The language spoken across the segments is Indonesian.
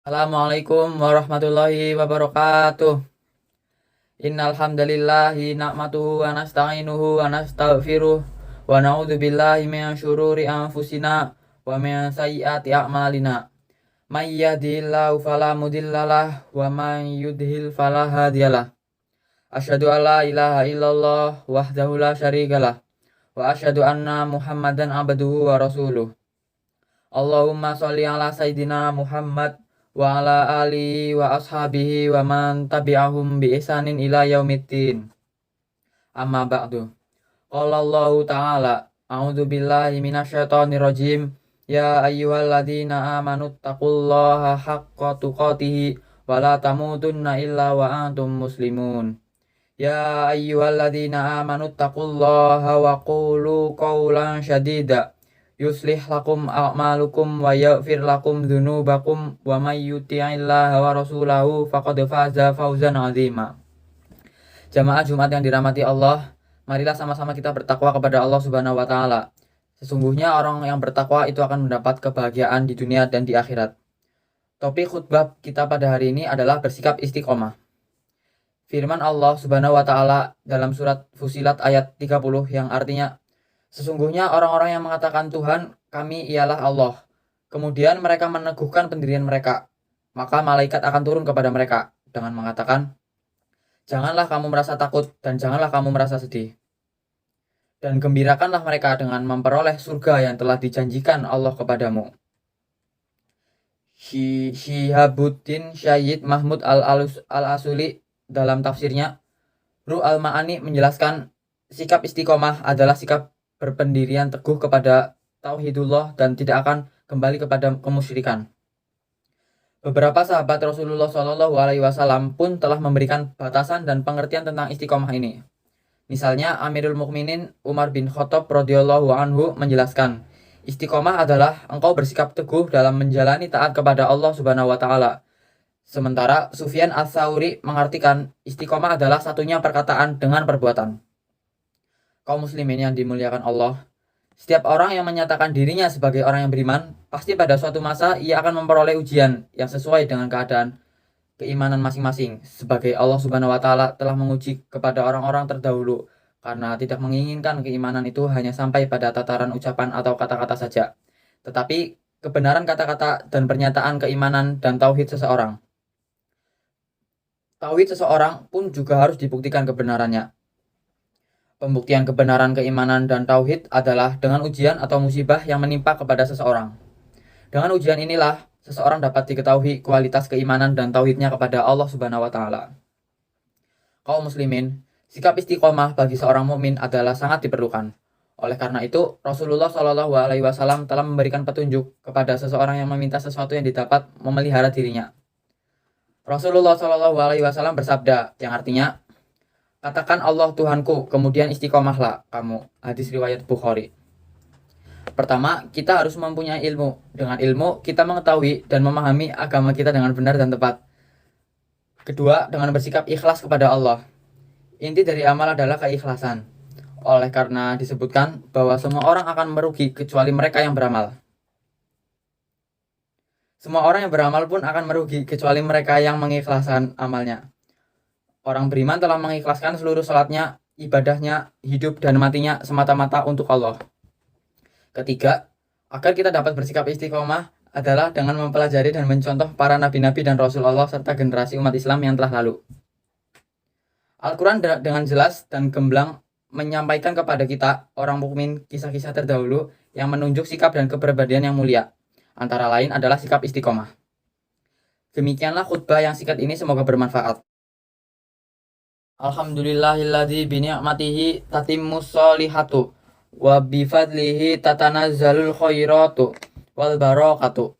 Assalamualaikum warahmatullahi wabarakatuh. Innal hamdalillahi nahmaduhu wa nasta'inuhu wa nastaghfiruh wa na'udzu billahi min syururi anfusina wa min sayyiati a'malina. May yahdihillahu fala mudhillalah wa may yudhlil fala hadiyalah. Asyhadu an la ilaha illallah wahdahu la syarikalah wa asyhadu anna Muhammadan abduhu wa rasuluh. Allahumma sholli ala sayyidina Muhammad wa ala alihi wa ashabihi wa man tabi'ahum bi ihsanin ila yaumiddin. Amma ba'du. Qala Allahu ta'ala, a'udzu billahi minasyaitonir rajim. Ya ayyuhalladzina amanu taqullaha haqqa tuqatih wa la tamutunna illa wa antum muslimun. Ya ayyuhalladzina amanu taqullaha wa qulu qawlan syadida yuslih lakum a'malukum wa yaghfir lakum dzunubakum wa may yuti'illaha wa rasulahu faqad faza fawzan 'azima. Jamaah Jumat yang dirahmati Allah, marilah sama-sama kita bertakwa kepada Allah Subhanahu wa taala. Sesungguhnya orang yang bertakwa itu akan mendapat kebahagiaan di dunia dan di akhirat. Topik khutbah kita pada hari ini adalah bersikap istiqomah. Firman Allah Subhanahu wa taala dalam surat Fusilat ayat 30 yang artinya, sesungguhnya orang-orang yang mengatakan Tuhan kami ialah Allah, kemudian mereka meneguhkan pendirian mereka, maka malaikat akan turun kepada mereka dengan mengatakan, janganlah kamu merasa takut dan janganlah kamu merasa sedih. Dan gembirakanlah mereka dengan memperoleh surga yang telah dijanjikan Allah kepadamu. Syihabuddin Syahid Mahmud Al-Asuli dalam tafsirnya, Ruh Al-Ma'ani menjelaskan, sikap istiqomah adalah sikap berpendirian teguh kepada tauhidullah dan tidak akan kembali kepada kemusyrikan. Beberapa sahabat Rasulullah Shallallahu Alaihi Wasallam pun telah memberikan batasan dan pengertian tentang istiqomah ini. Misalnya Amirul Mukminin Umar bin Khattab radhiyallahu anhu menjelaskan, istiqomah adalah engkau bersikap teguh dalam menjalani taat kepada Allah Subhanahu wa taala. Sementara Sufyan Ats-Tsauri mengartikan istiqomah adalah satunya perkataan dengan perbuatan. Kaum muslimin yang dimuliakan Allah, setiap orang yang menyatakan dirinya sebagai orang yang beriman, pasti pada suatu masa ia akan memperoleh ujian yang sesuai dengan keadaan keimanan masing-masing, sebagai Allah Subhanahu wa taala telah menguji kepada orang-orang terdahulu karena tidak menginginkan keimanan itu hanya sampai pada tataran ucapan atau kata-kata saja, tetapi kebenaran kata-kata dan pernyataan keimanan dan tauhid seseorang. Tauhid seseorang pun juga harus dibuktikan kebenarannya. Pembuktian kebenaran keimanan dan tauhid adalah dengan ujian atau musibah yang menimpa kepada seseorang. Dengan ujian inilah seseorang dapat diketahui kualitas keimanan dan tauhidnya kepada Allah Subhanahu wa taala. Kaum muslimin, sikap istiqomah bagi seorang mukmin adalah sangat diperlukan. Oleh karena itu, Rasulullah Shallallahu Alaihi Wasallam telah memberikan petunjuk kepada seseorang yang meminta sesuatu yang didapat memelihara dirinya. Rasulullah Shallallahu Alaihi Wasallam bersabda, yang artinya, katakan Allah Tuhanku, kemudian istiqomahlah kamu. Hadis riwayat Bukhari. Pertama, kita harus mempunyai ilmu. Dengan ilmu, kita mengetahui dan memahami agama kita dengan benar dan tepat. Kedua, dengan bersikap ikhlas kepada Allah. Inti dari amal adalah keikhlasan. Oleh karena disebutkan bahwa semua orang akan merugi kecuali mereka yang beramal. Semua orang yang beramal pun akan merugi kecuali mereka yang mengikhlaskan amalnya. Orang beriman telah mengikhlaskan seluruh salatnya, ibadahnya, hidup dan matinya semata-mata untuk Allah. Ketiga, agar kita dapat bersikap istiqomah adalah dengan mempelajari dan mencontoh para nabi-nabi dan rasul Allah serta generasi umat Islam yang telah lalu. Al-Quran dengan jelas dan gamblang menyampaikan kepada kita, orang mukmin, kisah-kisah terdahulu yang menunjuk sikap dan kepribadian yang mulia. Antara lain adalah sikap istiqomah. Demikianlah khutbah yang singkat ini, semoga bermanfaat. Alhamdulillahilladzi bi ni'matihi tatimmus sholihatu wa bi fadlihi tatanazzalul khairatu wal barakatu.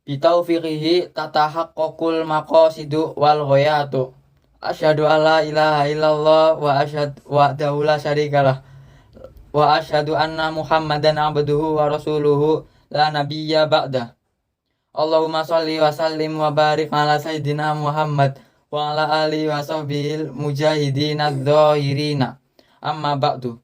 Bi taufiqihi tatahaqqaqul maqasidu wal ghayatu. Asyhadu alla ilaha illallah wa asyhadu wahdahu la syarikalah wa asyhadu anna Muhammadan abduhu wa rasuluhu la nabiyya ba'da. Allahumma sholli wa sallim wa barik ala sayyidina Muhammad wa ala alihi wa sahbihi mujahidina dzahirina. Amma ba'du.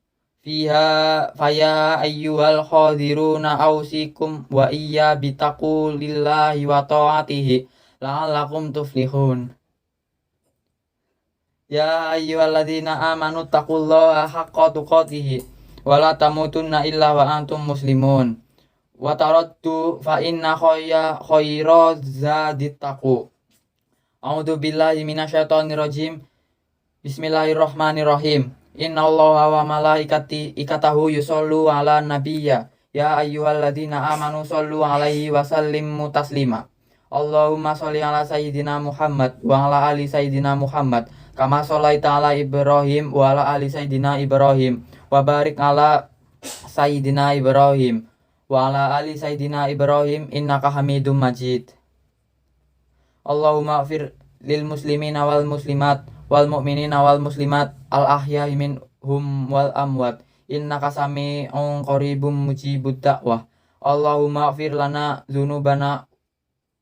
faya ayyuhal khadiruna ausikum wa iya bitaqulillahi wa ta'atihi la'allakum tuflihun. Ya ayyuhalladzina amanu taqullaha haqqa tuqatih wa la tamutunna illa wa antum muslimun. Wa taraddu fa inna khayra zadit taqwa. A'udzu billahi minasyaitonir rajim. Bismillahirrahmanirrahim. Innallaha wa ikatahu yusollu ala nabiyya. Ya ayyuhalladzina amanu shollu alaihi wa sallimu taslima. Allahumma sholli ala sayyidina Muhammad wa ala ali sayyidina Muhammad kama sholaita ala Ibrahim wa ala ali sayyidina Ibrahim wa barik ala sayyidina Ibrahim wa ala ali sayyidina Ibrahim innaka Hamidum Majid. Allahumma ighfir lil muslimina wal muslimat wal mu'minina wal muslimat al ahya'i minhum wal amwat innaka sami'un qaribum mujibud da'wah. Allahumma ighfir lana dzunubana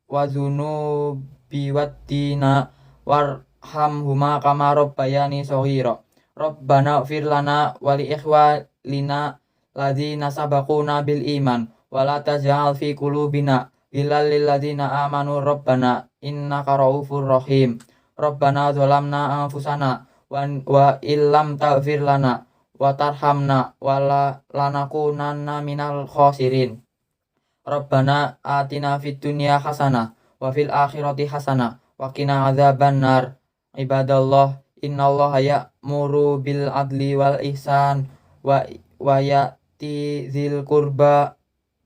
wa dzunubi waddina warhamhuma kama rabbayani shaghira. Rabbana ighfir lana wa li ikhwanina ladzina sabaquna bil iman wa la taj'al fi qulubina ghillan lil ladzina amanu rabbana innaka raufur rahim. Rabbana zalamna anfusana wa illam taghfir lana wa tarhamna wa lanakunanna minal khasirin. Rabbana atina fid dunya hasanah wa fil akhirati hasanah wa qina adzabannar. Ibadallah, innallaha ya'muru bil adli wal ihsan wa ya'ti dzil qurba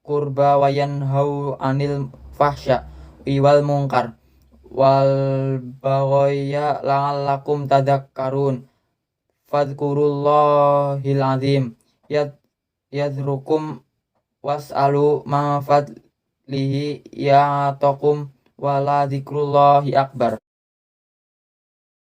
wa yanhau 'anil fahsya wal munkar wal bagaya la'allakum tadhakkarun. Fadhkurullahil azim yadhrukum was'alu ma fadlihi ya'takum wa la dzikrullahi akbar.